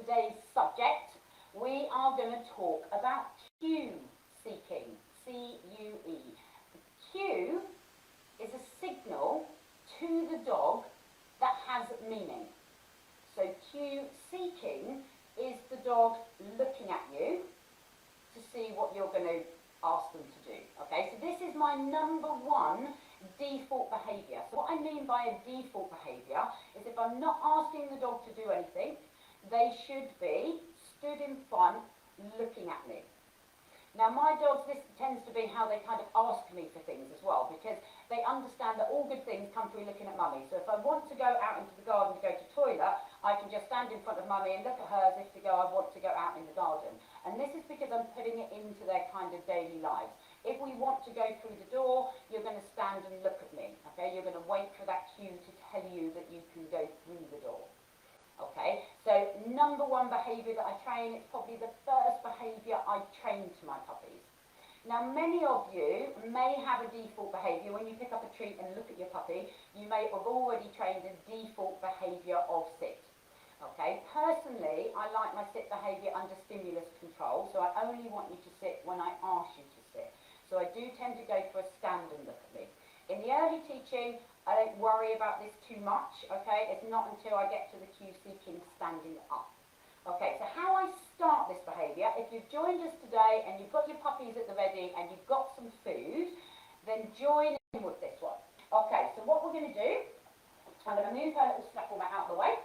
today's subject, we are going to talk about cue seeking, C-U-E. Cue is a signal to the dog that has meaning. So cue seeking is the dog looking at you to see what you're going to ask them to do. Okay, so this is my number one default behaviour. So what I mean by a default behaviour is if I'm not asking the dog to do anything, they should be stood in front looking at me. Now my dogs, this tends to be how they kind of ask me for things as well, because they understand that all good things come through looking at mummy. So if I want to go out into the garden to go to the toilet, I can just stand in front of mummy and look at her as if to go, I want to go out in the garden. And this is because I'm putting it into their kind of daily lives. If we want to go through the door, you're going to stand and look at me, okay? You're going to wait for that cue to tell you that you can go through the door. Okay, so number one behaviour that I train, it's probably the first behaviour I train to my puppies. Now many of you may have a default behaviour. When you pick up a treat and look at your puppy, you may have already trained a default behaviour of sit. Okay, personally, I like my sit behaviour under stimulus control, so I only want you to sit when I ask you to sit. So I do tend to go for a stand and look at me. In the early teaching, I don't worry about this too much, okay? It's not until I get to the cue seeking standing up. Okay, so how I start this behaviour, if you've joined us today and you've got your puppies at the ready and you've got some food, then join in with this one. Okay, so what we're going to do, I'm going to move her little snaffle mat out of the way.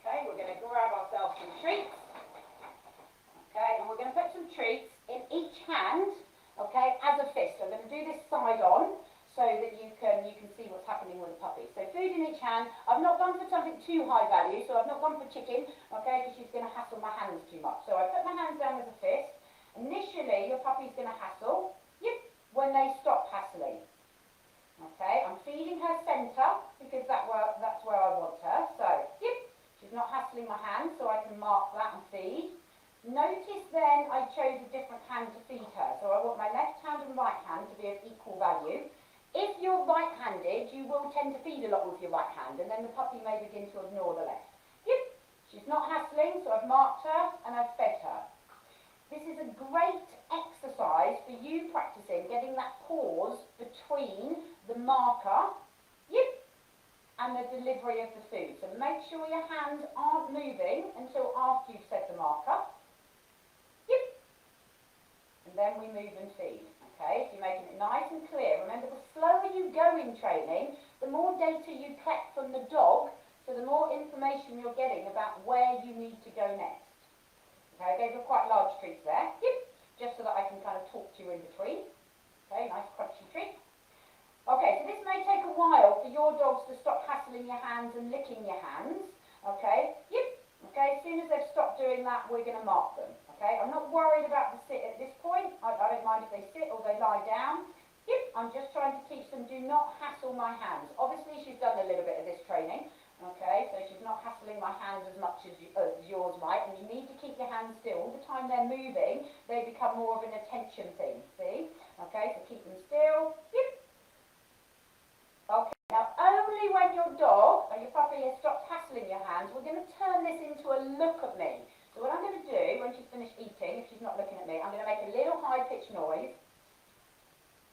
Okay, we're going to grab ourselves some treats. Okay, and we're going to put some treats in each hand, okay, as a fist. So I'm going to do this side on, so that you can see what's happening with the puppy. So food in each hand. I've not gone for something too high value, so I've not gone for chicken, okay, because she's going to hassle my hands too much. So I put my hands down as a fist. Initially, your puppy's going to hassle, yep, when they stop hassling. Okay, I'm feeding her centre, because that's where I want her. So, yep, she's not hassling my hands, so I can mark that and feed. Notice then I chose a different hand to feed her. So I want my left hand and right hand to be of equal value. If you're right-handed, you will tend to feed a lot with your right hand, and then the puppy may begin to ignore the left. Yep, she's not hassling, so I've marked her and I've fed her. This is a great exercise for you practicing getting that pause between the marker, yep, and the delivery of the food. So make sure your hands aren't moving until after you've said the marker. Yep, and then we move and feed. Okay, so you're making it nice and clear. Remember, the slower you go in training, the more data you collect from the dog, so the more information you're getting about where you need to go next. Okay, I gave her quite large treats there, yep, just so that I can kind of talk to you in between. Okay, nice crunchy treat. Okay, so this may take a while for your dogs to stop hassling your hands and licking your hands. Okay, yep, okay, as soon as they've stopped doing that, we're going to mark them. Okay, I'm not worried about the sit at this point. I don't mind if they sit or they lie down. Yep, I'm just trying to teach them, do not hassle my hands. Obviously, she's done a little bit of this training. Okay, so she's not hassling my hands as much as yours might. And you need to keep your hands still. All the time they're moving, they become more of an attention thing. See? Okay, so keep them still. Yep. Okay, now only when your dog or your puppy has stopped hassling your hands, we're going to turn this into a look at me. So what I'm going to do, when she's finished eating, if she's not looking at me, I'm going to make a little high-pitched noise.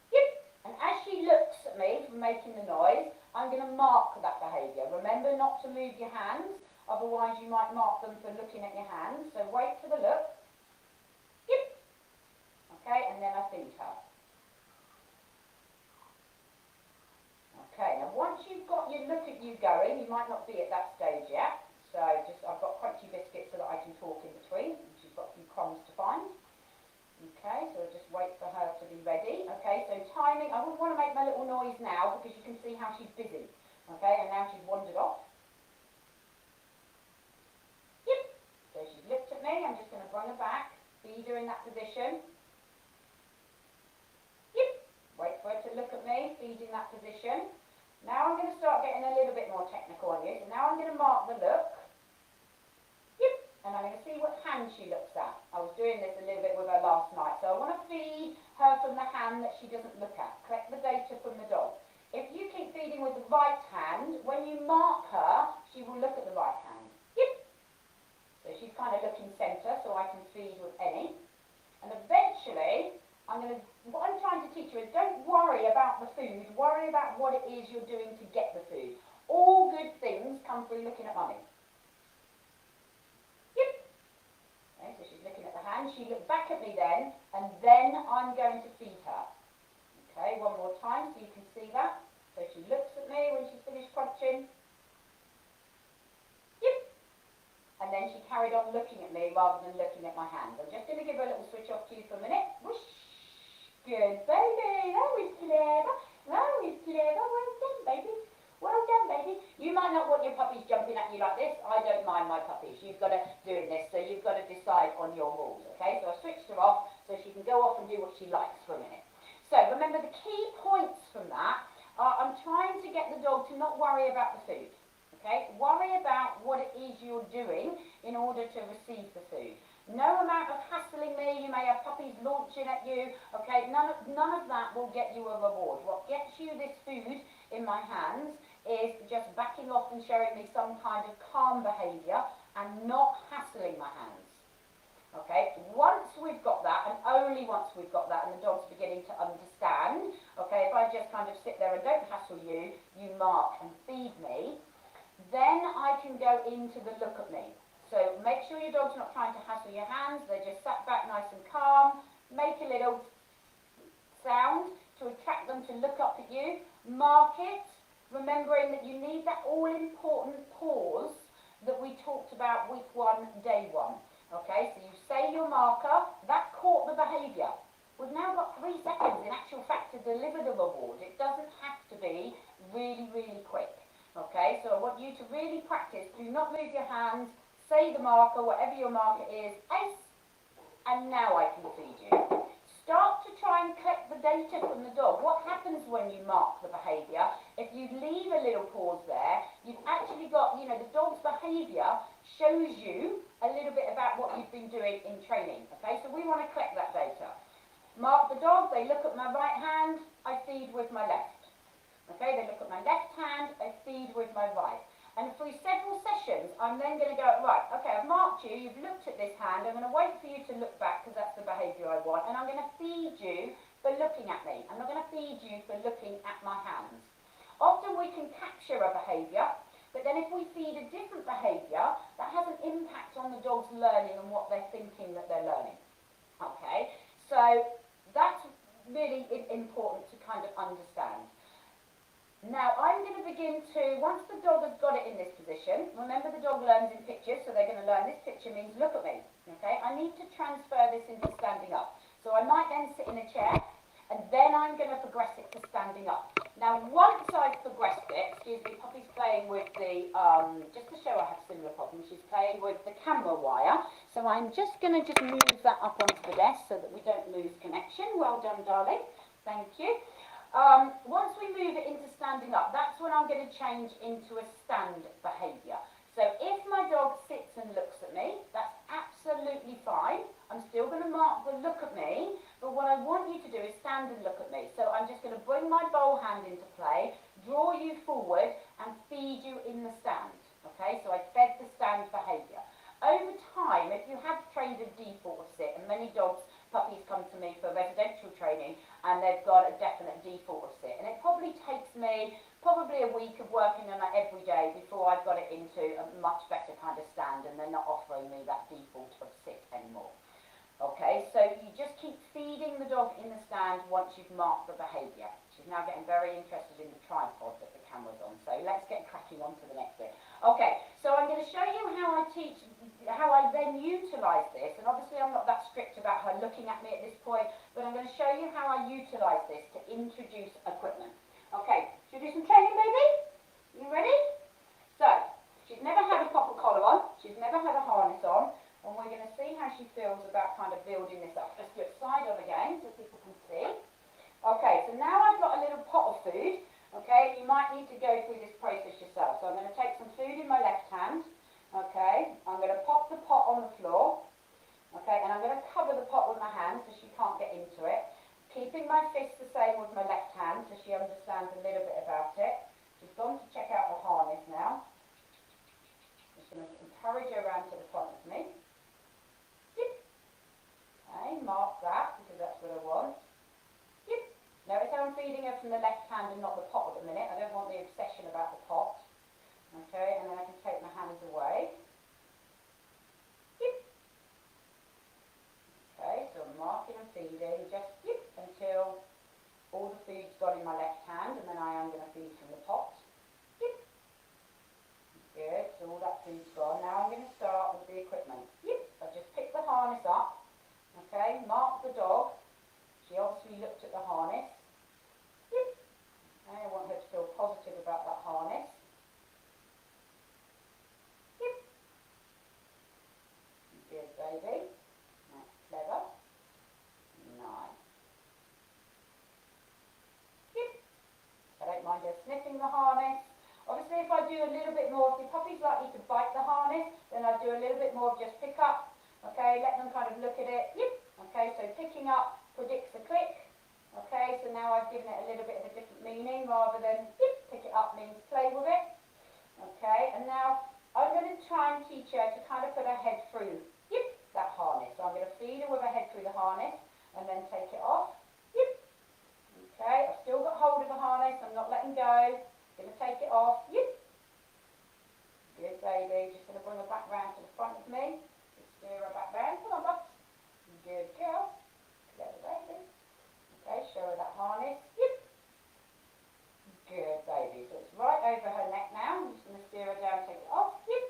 Yep. And as she looks at me from making the noise, I'm going to mark that behaviour. Remember not to move your hands, otherwise you might mark them for looking at your hands. So wait for the look. Yep. Okay, and then I feed her. Okay, now once you've got your look at you going, you might not be at that stage yet. So I've got crunchy biscuits so that I can talk in between. She's got a few crumbs to find. Okay, so I'll just wait for her to be ready. Okay, so timing, I wouldn't want to make my little noise now because you can see how she's busy. Okay, and now she's wandered off. Yep, so she's looked at me, I'm just going to bring her back, feed her in that position. Yep, wait for her to look at me, feed in that position. Now I'm going to start getting a little bit more technical on you. So now I'm going to mark the look. Yep, and I'm going to see what hand she looks at. I was doing this a little bit with her last night. So I want to feed her from the hand that she doesn't look at. Collect the data from the dog. If you keep feeding with the right hand, when you mark her, she will look at the right hand. Yep. So feed with any. And eventually, what I'm trying to teach you is don't worry about the food, worry about what it is you're doing to get the food. All good things come through looking at mummy. Yep. Okay, so she's looking at the hand. She looked back at me then, and then I'm going to feed her. Okay, one more time so you can see that. So she looks at me when she's finished crunching. Yep. And then she carried on looking at me rather than looking at my hands. I'm just going to give her a little switch off cue for a minute. Whoosh. Good baby. That was clever. That was clever. Well done, baby. Well done, baby. You might not want your puppies jumping at you like this. I don't mind my puppies. You've got to doing this, so you've got to decide on your rules, okay? So I switched her off so she can go off and do what she likes for a minute. So remember the key points from that are I'm trying to get the dog to not worry about the food, okay? Worry about what it is you're doing in order to receive the food. No amount of hassling me, you may have puppies launching at you, okay? None of that will get you a reward. What gets you this food in my hands is just backing off and showing me some kind of calm behaviour and not hassling my hands. Okay, once we've got that, and only once we've got that, and the dog's beginning to understand, okay, if I just kind of sit there and don't hassle you, you mark and feed me, then I can go into the look at me. So make sure your dog's not trying to hassle your hands, they're just sat back nice and calm, make a little sound to attract them to look up at you, mark it, remembering that you need that all-important pause that we talked about week 1, day 1. Okay, so you say your marker, that caught the behaviour. We've now got 3 seconds in actual fact to deliver the reward. It doesn't have to be really, really quick. Okay, so I want you to really practice. Do not move your hands, say the marker, whatever your marker is, ace, and now I can feed you. Start to try and collect the data from the dog. What happens when you mark the behaviour? If you leave a little pause there, you've actually got, the dog's behaviour shows you a little bit about what you've been doing in training. Okay, so we want to collect that data. Mark the dog, they look at my right hand, I feed with my left. Okay, they look at my left hand, I feed with my right. And through several sessions, I'm then going to go, right, okay, I've marked you, you've looked at this hand, I'm going to wait for you to look back because that's the behaviour I want, and I'm going to feed you for looking at me. I'm not going to feed you for looking at my hands. Often we can capture a behaviour, but then if we feed a different behaviour, that has an impact on the dog's learning and what they're thinking that they're learning. Okay, so that's really important to kind of understand. Now, I'm going to begin to, once the dog has got it in this position, remember the dog learns in pictures, so they're going to learn this picture means look at me, okay? I need to transfer this into standing up. So I might then sit in a chair, and then I'm going to progress it to standing up. Now, once I've progressed it, excuse me, Poppy's playing with the, just to show I have similar problems, she's playing with the camera wire. So I'm just going to move that up onto the desk so that we don't lose connection. Well done, darling. Thank you. Once we move it into standing up, that's when I'm going to change into a stand behaviour. So if my dog sits and looks at me, that's absolutely fine. I'm still going to mark the look at me, but what I want you to do is stand and look at me. So I'm just going to bring my bowl hand into play, draw you forward, and feed you in the stand. Okay, so I fed the stand behaviour. Over time, if you have trained a default of sit, and many puppies come to me for residential training, and they've got a definite default of sit, and it probably takes me a week of working on that every day before I've got it into a much better kind of stand, and they're not offering me that default of sit anymore. Okay, so you just keep feeding the dog in the stand once you've marked the behaviour. She's now getting very interested in the tripod that the camera's on, so let's get cracking on to the next bit. Okay, so I'm going to show you how I then utilise this, and obviously I'm not that strict about her looking at me at this point, but I'm going to show you how I utilise this to introduce equipment. Okay, should we do some training, baby? You ready? So, she's never had a proper collar on, she's never had a harness on, and we're going to see how she feels about kind of building this up. Let's do it side on again so people can see. Okay, so now I've got a little pot of food. Okay, you might need to go through this process yourself. So I'm going to take some food in my left hand. Okay, I'm going to pop the pot on the floor. Okay, and I'm going to cover the pot with my hand so she can't get into it. Keeping my fist the same with my left hand so she understands a little bit about it. She's gone to check out the harness now. Just going to encourage her around to the front of me. Dip. what I want. Yep. Notice how I'm feeding her from the left hand and not the pot at the minute. I don't want the obsession about the pot. Okay, and then I can take my hands away. Yep. Okay, so I'm marking and feeding just yep, until all the food's gone in my left hand, and then I am going to feed from the pot. Yep. Good, so all that food's gone. Now I'm going to start with the equipment. Yep, I've just picked the harness up. Okay, mark the dog. She obviously looked at the harness. Yep. I want her to feel positive about that harness. Yep. Good, baby. That's clever. Nice. Yep. I don't mind her sniffing the harness. Obviously, if I do a little bit more, if the puppy's likely to bite the harness, then I do a little bit more of just pick up. Okay, let them kind of look at it. Yep. Okay, so picking up predicts a click. Okay, so now I've given it a little bit of a different meaning rather than yep, pick it up means play with it. Okay, and now I'm going to try and teach her to kind of put her head through yep, that harness. So I'm going to feed her with her head through the harness and then take it off. Yep. Okay, I've still got hold of the harness. I'm not letting go. Going to take it off. Yep. Good, baby. Just going to bring her back round to the front of me. Steer her back round. Come on, Bucks. Good girl. Clever baby. Okay, show her that harness. Yep. Good, baby. So it's right over her neck now. I'm just going to steer her down, take it off. Yep.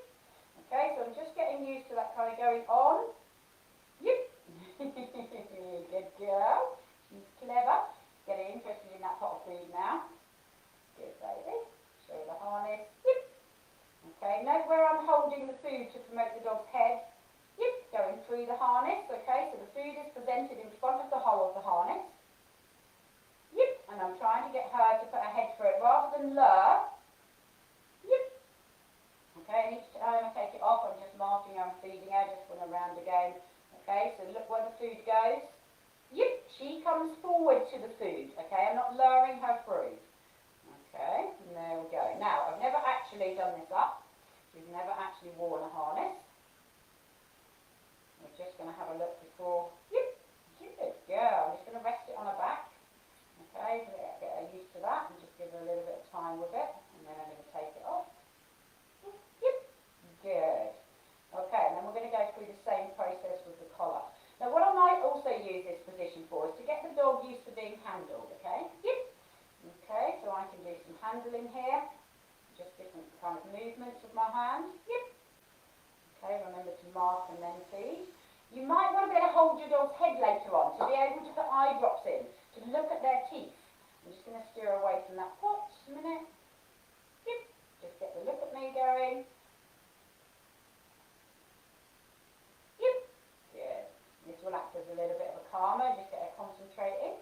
Okay, so I'm just getting used to that kind of going on. Yep. Good girl. She's clever. Getting interested in that pot of food now. Good, baby. Show the harness. Yep. Okay, note where I'm holding the food to promote the dog's head. Yep, going through the harness. Okay, so the food is presented in front of the hole of the harness. Yep, and I'm trying to get her to put her head through it rather than lure. Yep. Okay, and each time I take it off, I'm just marking her and feeding her, just going around again. Okay, so look where the food goes. Yep, she comes forward to the food. Okay, I'm not luring her through. Okay, and there we go. Now, I've never actually done this up. We've never actually worn a harness. We're just going to have a look before. Yep, good girl. I'm just going to rest it on her back. Okay, get her used to that and just give her a little bit of time with it. And then I'm going to take it off. Yep, good. Okay, and then we're going to go through the same process with the collar. Now, what I might also use this position for is to get the dog used to being handled, okay? Yep. Okay, so I can do some handling here. Just different kind of movements with my hand. Yep. Okay, remember to mark and then feed. You might want to be able to hold your dog's head later on to be able to put eye drops in, to look at their teeth. I'm just going to steer away from that pot just a minute. Yep. Just get the look at me going. Yep. Good. This will act as a little bit of a calmer, just get her concentrating.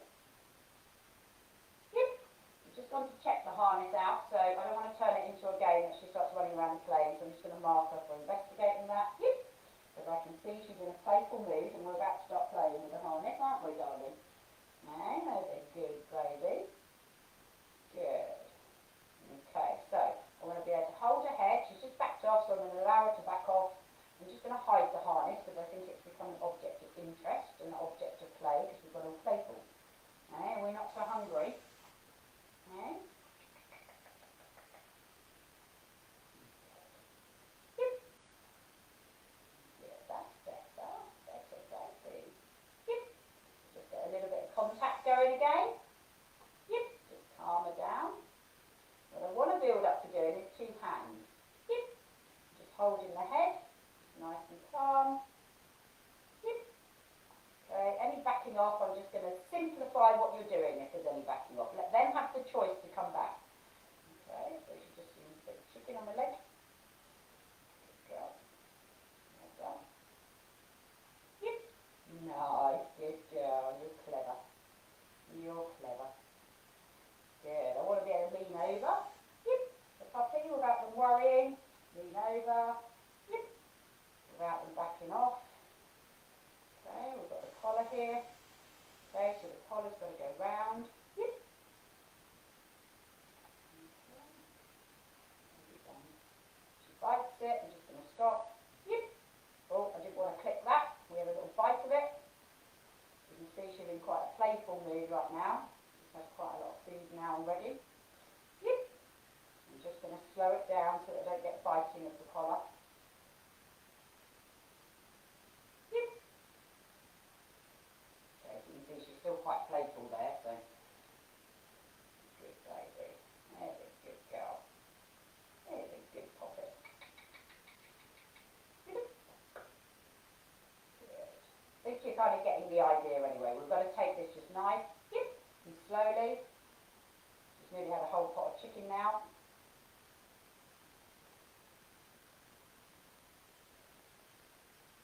Yep. Just want to check the harness out, so I don't want to turn it into a game that she starts running around and playing, so I'm just going to mark her for investigating that. Yep. Because I can see she's in a playful mood and we're about to start playing with the harness, aren't we, darling? No, that's good, baby. Good. Okay, so I want to be able to hold her head. She's just backed off, so I'm going to allow her to back off. I'm just going to hide the harness because I think it's become an object of interest and an object of play because we've got all playful. Okay, we're not so hungry. Okay. Yep. Yeah, that's better. Better, baby. Yep. Just get a little bit of contact going again. Yep. Just calm her down. What I want to build up to doing is two hands. Yep. Just holding the head. Nice and calm. Yep. Okay, any backing off, I'm just going to simplify what you're doing if there's any backing off. Let them have the choice to come back. Okay, so she just seems a bit chicken on the leg. Good girl. Well done. Yep. Nice, good girl. You're clever. You're clever. Good. I want to be able to lean over. Yep. The puppy without them worrying. Lean over. Yep. Without them backing off. Okay, we've got the collar here. Okay, so the collar's got to go round. Yep. Okay. She bites it. I'm just going to stop. Yep. Oh, I didn't want to click that. We have a little bite of it. You can see she's in quite a got to take this just nice, yep, and slowly. Just nearly had a whole pot of chicken now.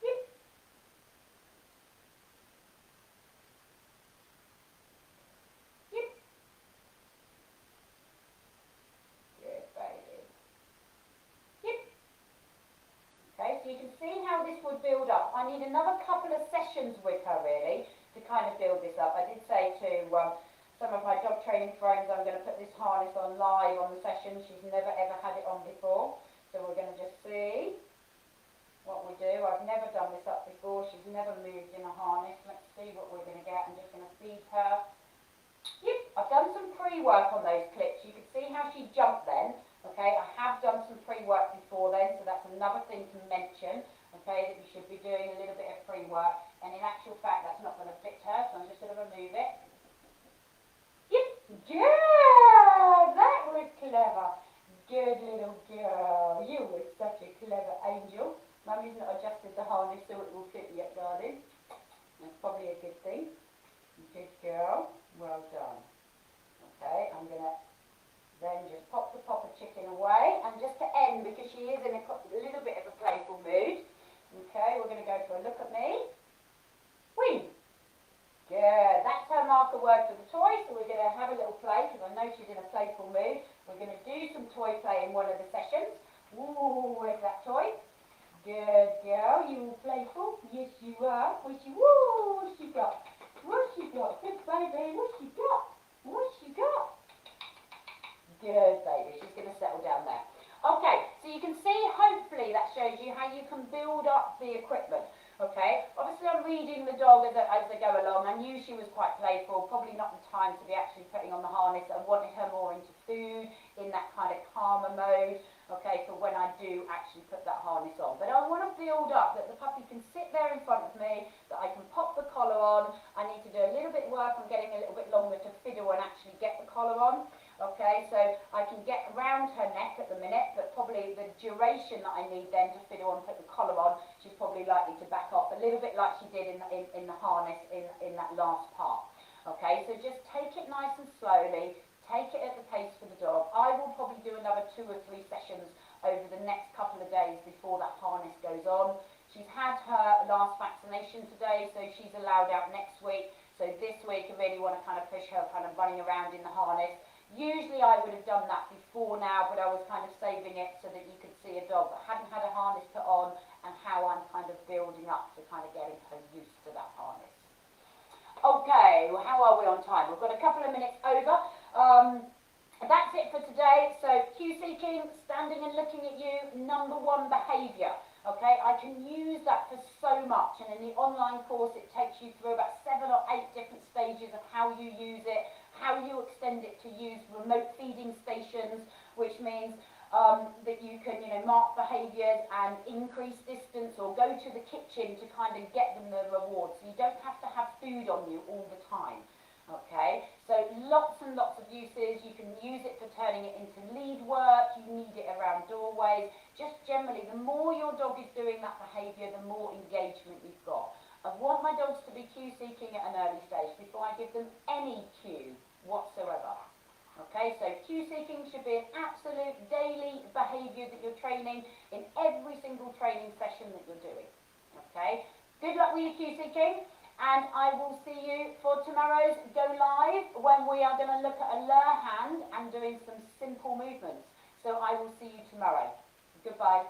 Yep. Yep. Good, baby. Yep. Okay, so you can see how this would build up. I need another couple of sessions with her, really, to kind of build this up. I did say to some of my dog training friends I'm going to put this harness on live on the session. She's never ever had it on before. So we're going to just see what we do. I've never done this up before. She's never moved in a harness. Let's see what we're going to get. I'm just going to feed her. Yep, I've done some pre-work on those clips. You can see how she jumped then. Okay, I have done some pre-work before then, so that's another thing to mention. Okay, that you should be doing a little bit of pre-work. And in actual fact, that's not going to fit her, so I'm just going to remove it. Yep, good! That was clever. Good little girl. You were such a clever angel. Mummy's not adjusted the harness so it will fit yet, darling. That's probably a good thing. Good girl. Well done. Okay, I'm going to then just pop the popper chicken away. And just to end, because she is in a little bit of a playful mood, okay, we're going to go for a look at me. Whee! Good. That's her marker word for the toy, so we're going to have a little play, because I know she's in a playful mood. We're going to do some toy play in one of the sessions. Ooh, where's that toy? Good girl, you all playful? Yes, you are. What's she, woo, what's she got? What's she got? Good baby, what's she got? What's she got? Good baby, she's going to settle down there. Okay, so you can see, hopefully that shows you how you can build up the equipment. Okay, obviously I'm reading the dog as they go along. I knew she was quite playful, probably not the time to be actually putting on the harness. I wanted her more into food, in that kind of calmer mode, okay, for when I do actually put that harness on. But I want to build up that the puppy can sit there in front of me, that I can pop the collar on. I need to do a little bit of work on getting a little bit longer to fiddle and actually get the collar on. Okay, so I can get around her neck at the minute, but probably the duration that I need then to fiddle and put the collar on, she's probably likely to back off a little bit like she did in the harness in that last part. Okay, so just take it nice and slowly, take it at the pace for the dog. I will probably do another 2 or 3 sessions over the next couple of days before that harness goes on. She's had her last vaccination today, so she's allowed out next week. So this week I really want to kind of push her kind of running around in the harness. Usually I would have done that before now, but I was kind of saving it so that you could see a dog that hadn't had a harness put on and how I'm kind of building up to kind of getting her used to that harness. Okay, well, how are we on time? We've got a couple of minutes over. That's it for today. So cue seeking, standing and looking at you, number 1 behaviour. Okay, I can use that for so much, and in the online course it takes you through about 7 or 8 different stages of how you use it, how you extend it to use remote feeding stations, which means that you can, mark behaviours and increase distance or go to the kitchen to kind of get them the reward. So you don't have to have food on you all the time. Okay, so lots and lots of uses. You can use it for turning it into lead work. You need it around doorways. Just generally, the more your dog is doing that behaviour, the more engagement you've got. I want my dogs to be cue seeking at an early stage before I give them any cue whatsoever. Okay, so cue seeking should be an absolute daily behaviour that you're training in every single training session that you're doing. Okay, good luck with your cue seeking. And I will see you for tomorrow's Go Live when we are going to look at a lure hand and doing some simple movements. So I will see you tomorrow. Goodbye.